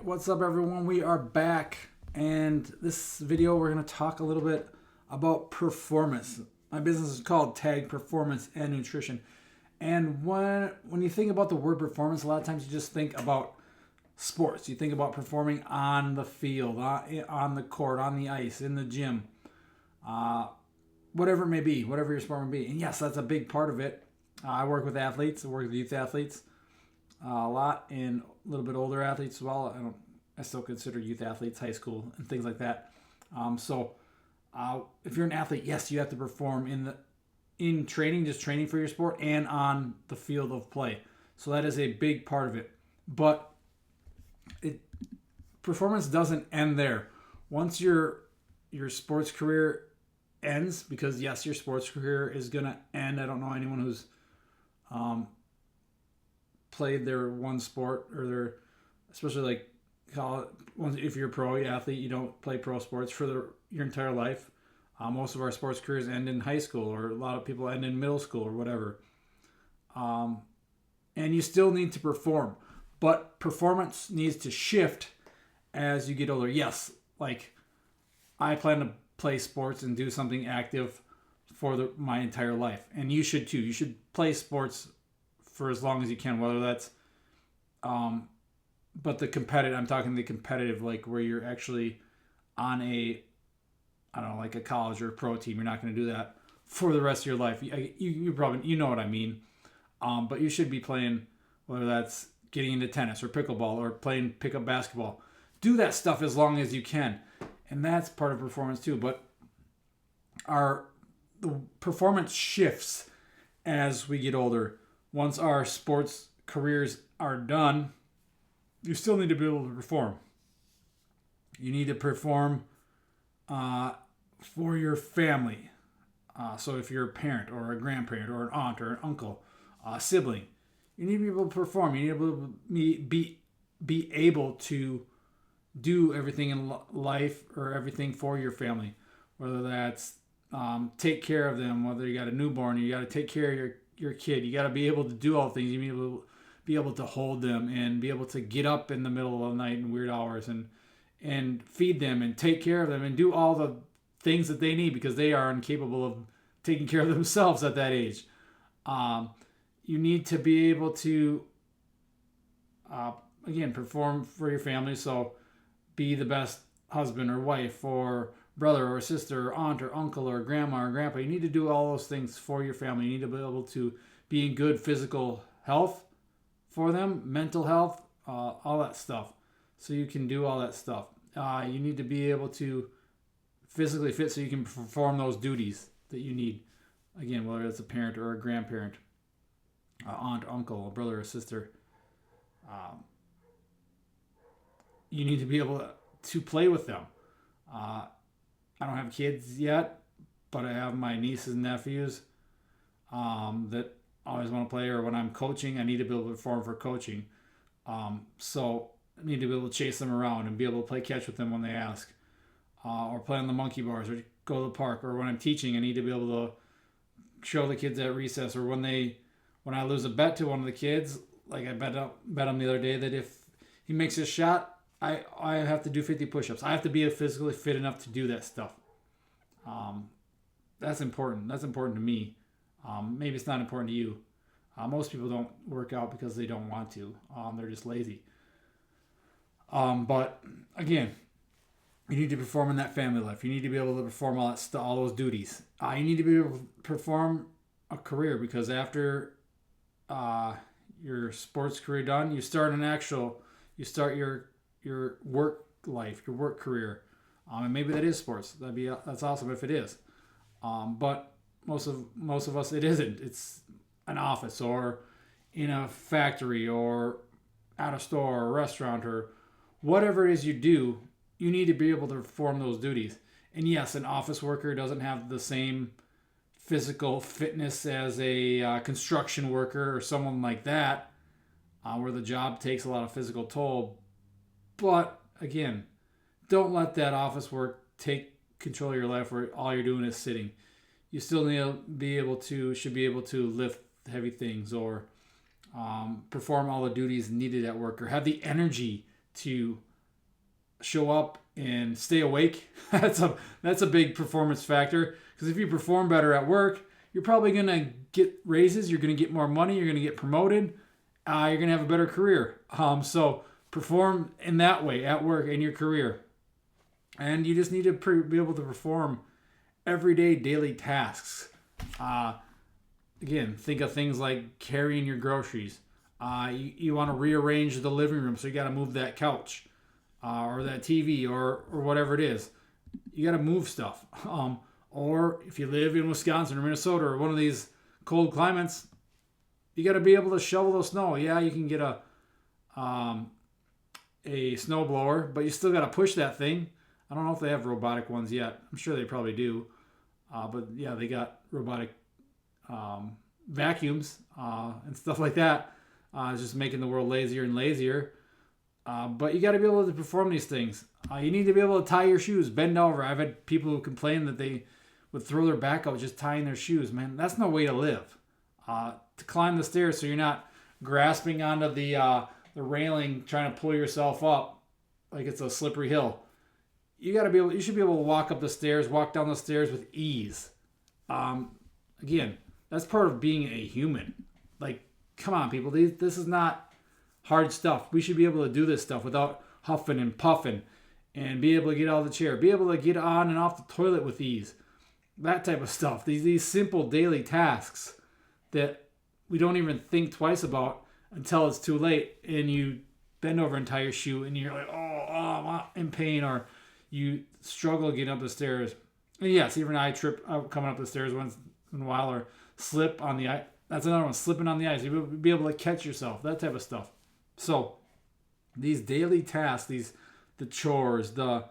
what's up, everyone? We are back, and this video we're going to talk a little bit about performance. My business is called Tag Performance and Nutrition, and when you think about the word performance, a lot of times you just think about sports. You think about performing on the field, on the court, on the ice, in the gym, whatever it may be, whatever your sport may be. And yes, that's a big part of it. I work with athletes. I work with youth athletes a lot, and a little bit older athletes as well. I still consider youth athletes, high school, and things like that. If you're an athlete, yes, you have to perform in training, just training for your sport, and on the field of play. So that is a big part of it. But performance doesn't end there. Once your sports career ends, because yes, your sports career is gonna end. I don't know anyone who's played their one sport, or their, especially like college. If you're a pro athlete, you don't play pro sports for your entire life. Most of our sports careers end in high school, or a lot of people end in middle school or whatever. And you still need to perform, but performance needs to shift as you get older. Yes, like I plan to play sports and do something active for my entire life, and you should too. You should play sports for as long as you can, whether that's but I'm talking the competitive, like where you're actually on I don't know, like a college or a pro team. You're not going to do that for the rest of your life. You probably know what I mean. But you should be playing, whether that's getting into tennis or pickleball or playing pickup basketball. Do that stuff as long as you can, and that's part of performance too. But the performance shifts as we get older. Once our sports careers are done, you still need to be able to perform. You need to perform for your family. So if you're a parent or a grandparent or an aunt or an uncle, a sibling, you need to be able to perform. You need to be able to do everything in life, or everything for your family, whether that's take care of them, whether you got a newborn, you got to take care of your kid. You got to be able to do all things. You need to be able to hold them, and be able to get up in the middle of the night in weird hours, and feed them and take care of them and do all the things that they need, because they are incapable of taking care of themselves at that age. You need to be able to, again, perform for your family. So be the best husband or wife or brother or sister or aunt or uncle or grandma or grandpa. You need to do all those things for your family. You need to be able to be in good physical health for them, mental health, all that stuff. So you can do all that stuff. You need to be able to physically fit so you can perform those duties that you need. Again, whether it's a parent or a grandparent, aunt, uncle, a brother or sister. You need to be able to play with them. I don't have kids yet, but I have my nieces and nephews that always want to play, or when I'm coaching, I need to be able to perform for coaching. So I need to be able to chase them around and be able to play catch with them when they ask, or play on the monkey bars, or go to the park. Or when I'm teaching, I need to be able to show the kids at recess, or when I lose a bet to one of the kids, like I bet him the other day that if he makes his shot, I have to do 50 push-ups. I have to be physically fit enough to do that stuff. That's important. That's important to me. Maybe it's not important to you. Most people don't work out because they don't want to. They're just lazy. But again, you need to perform in that family life. You need to be able to perform all those duties. You need to be able to perform a career, because after your sports career done, you start your work life, your work career. And maybe that is sports. That's awesome if it is. But most of us, it isn't. It's an office, or in a factory, or at a store or a restaurant, or whatever it is you do. You need to be able to perform those duties. And yes, an office worker doesn't have the same physical fitness as a construction worker or someone like that, where the job takes a lot of physical toll. But again, don't let that office work take control of your life where all you're doing is sitting. You still should be able to lift heavy things, or perform all the duties needed at work, or have the energy to show up and stay awake. That's a big performance factor, because if you perform better at work, you're probably gonna get raises, you're gonna get more money, you're gonna get promoted, you're gonna have a better career. So perform in that way at work, in your career, and you just need to be able to perform everyday daily tasks. Uh, Again, think of things like carrying your groceries. You want to rearrange the living room, so you got to move that couch, or that TV, or whatever it is. You got to move stuff. Or if you live in Wisconsin or Minnesota or one of these cold climates, you got to be able to shovel the snow. Yeah, you can get a snow blower, but you still got to push that thing. I don't know if they have robotic ones yet. I'm sure they probably do. But yeah, they got robotic vacuums and stuff like that. It's just making the world lazier and lazier. But you got to be able to perform these things. You need to be able to tie your shoes, bend over. I've had people who complain that they would throw their back out just tying their shoes. Man, that's no way to live. To climb the stairs so you're not grasping onto the railing trying to pull yourself up like it's a slippery hill. You should be able to walk up the stairs, walk down the stairs with ease. Again, that's part of being a human. Like, come on, people. This is not hard stuff. We should be able to do this stuff without huffing and puffing, and be able to get out of the chair, be able to get on and off the toilet with ease. That type of stuff. These simple daily tasks that we don't even think twice about until it's too late, and you bend over and tie your shoe, and you're like, I'm in pain, or you struggle getting up the stairs. And yes, even I trip out coming up the stairs once in a while, or slip on the ice. That's another one, slipping on the ice. You'll be able to catch yourself, that type of stuff. So these daily tasks, the chores, the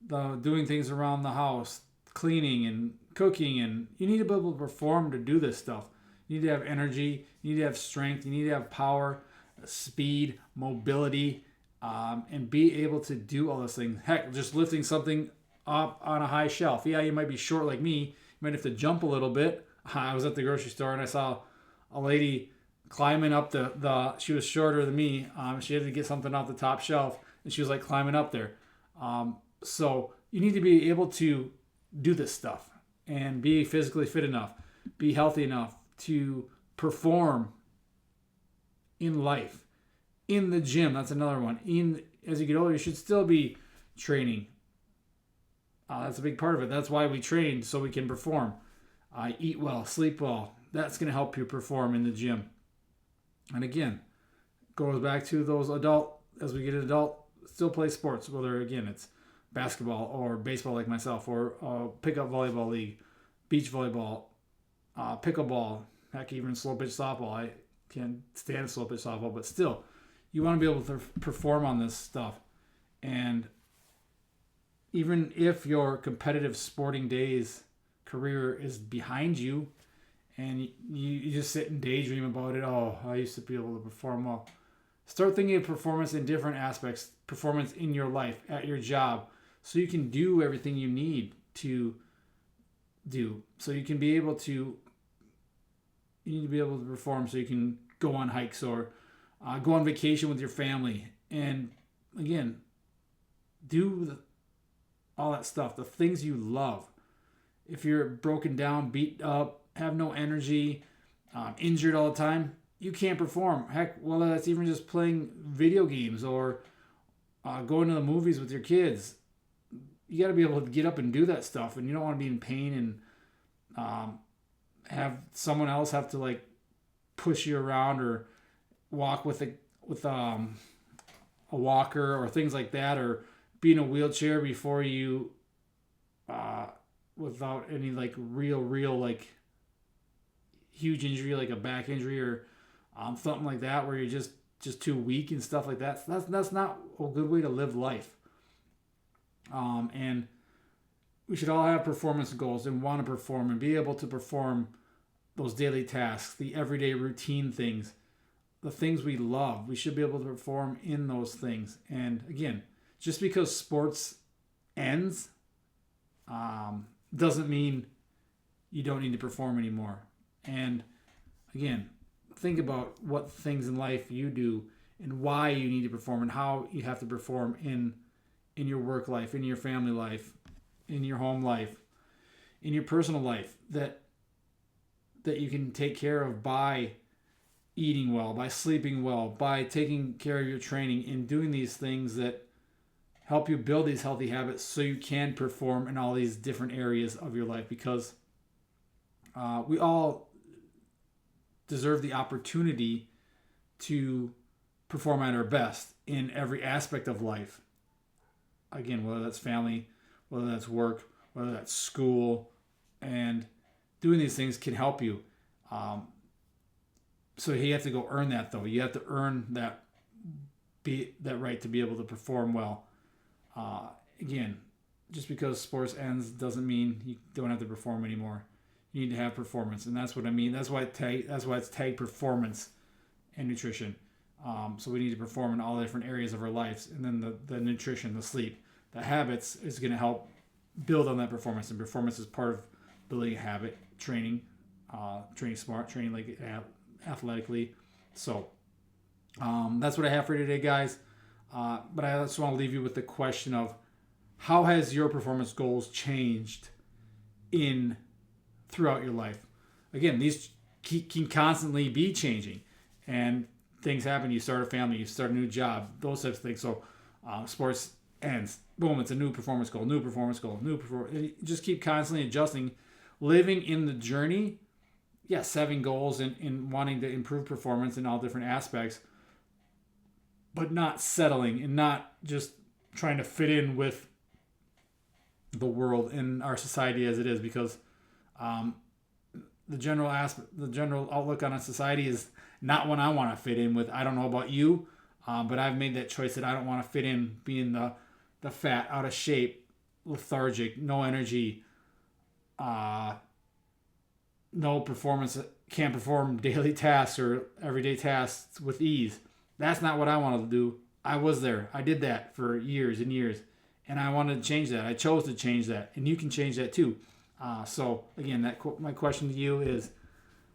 doing things around the house, cleaning and cooking, and you need to be able to perform to do this stuff. You need to have energy, you need to have strength, you need to have power, speed, mobility, and be able to do all those things. Heck, just lifting something up on a high shelf. Yeah, you might be short like me. You might have to jump a little bit. I was at the grocery store and I saw a lady climbing up she was shorter than me. She had to get something off the top shelf, and she was like climbing up there. So you need to be able to do this stuff and be physically fit enough, be healthy enough to perform in life. In the gym, that's another one. As you get older, you should still be training. That's a big part of it. That's why we train, so we can perform. Eat well, sleep well. That's going to help you perform in the gym. And again, goes back to those as we get an adult, still play sports, whether again it's basketball or baseball like myself, or pickup volleyball league, beach volleyball, pickleball, heck, even slow pitch softball. I can't stand slow pitch softball, but still, you want to be able to perform on this stuff. And even if your competitive sporting days career is behind you, and you just sit and daydream about it, I used to be able to perform well. Start thinking of performance in different aspects, performance in your life, at your job, so you can do everything you need to do. So you need to be able to perform so you can go on hikes or go on vacation with your family. And again, do all that stuff, the things you love. If you're broken down, beat up, have no energy, injured all the time, you can't perform. Heck, well, that's even just playing video games or going to the movies with your kids. You got to be able to get up and do that stuff, and you don't want to be in pain and have someone else have to like push you around or walk with a walker or things like that, or be in a wheelchair before you without any like real like huge injury, like a back injury or something like that, where you're just too weak and stuff like that. So that's not a good way to live life. And we should all have performance goals and want to perform and be able to perform those daily tasks, the everyday routine things, the things we love. We should be able to perform in those things. And again, just because sports ends doesn't mean you don't need to perform anymore. And again, think about what things in life you do and why you need to perform and how you have to perform in in your work life, in your family life, in your home life, in your personal life that you can take care of by eating well, by sleeping well, by taking care of your training and doing these things that help you build these healthy habits so you can perform in all these different areas of your life, because we all deserve the opportunity to perform at our best in every aspect of life. Again, whether that's family, whether that's work, whether that's school, and doing these things can help you. So you have to go earn that, though. You have to earn that right to be able to perform well. Again, just because sports ends doesn't mean you don't have to perform anymore. You need to have performance, and that's what I mean. That's why it's tagged performance and nutrition. So we need to perform in all the different areas of our lives, and then the nutrition, the sleep, the habits is going to help build on that performance. And performance is part of building a habit, training smart, training like athletically. So that's what I have for you today, guys. But I just want to leave you with the question of, how has your performance goals changed throughout your life? Again, these can constantly be changing, and things happen. You start a family, you start a new job, those types of things. So sports ends, boom, it's a new performance goal. You just keep constantly adjusting, living in the journey. Yes, having goals and wanting to improve performance in all different aspects, but not settling and not just trying to fit in with the world and our society as it is, because the general outlook on a society is not one I want to fit in with. I don't know about you, but I've made that choice that I don't want to fit in being the fat, out of shape, lethargic, no energy, no performance, can't perform daily tasks or everyday tasks with ease. That's not what I wanted to do. I was there. I did that for years and years, and I wanted to change that. I chose to change that, and you can change that too. So again, my question to you is,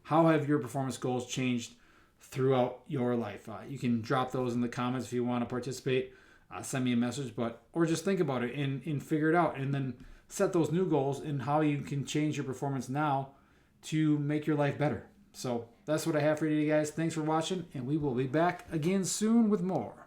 how have your performance goals changed throughout your life? You can drop those in the comments if you want to participate. Send me a message, or just think about it and figure it out, and then set those new goals and how you can change your performance now to make your life better. So that's what I have for you guys. Thanks for watching, and we will be back again soon with more.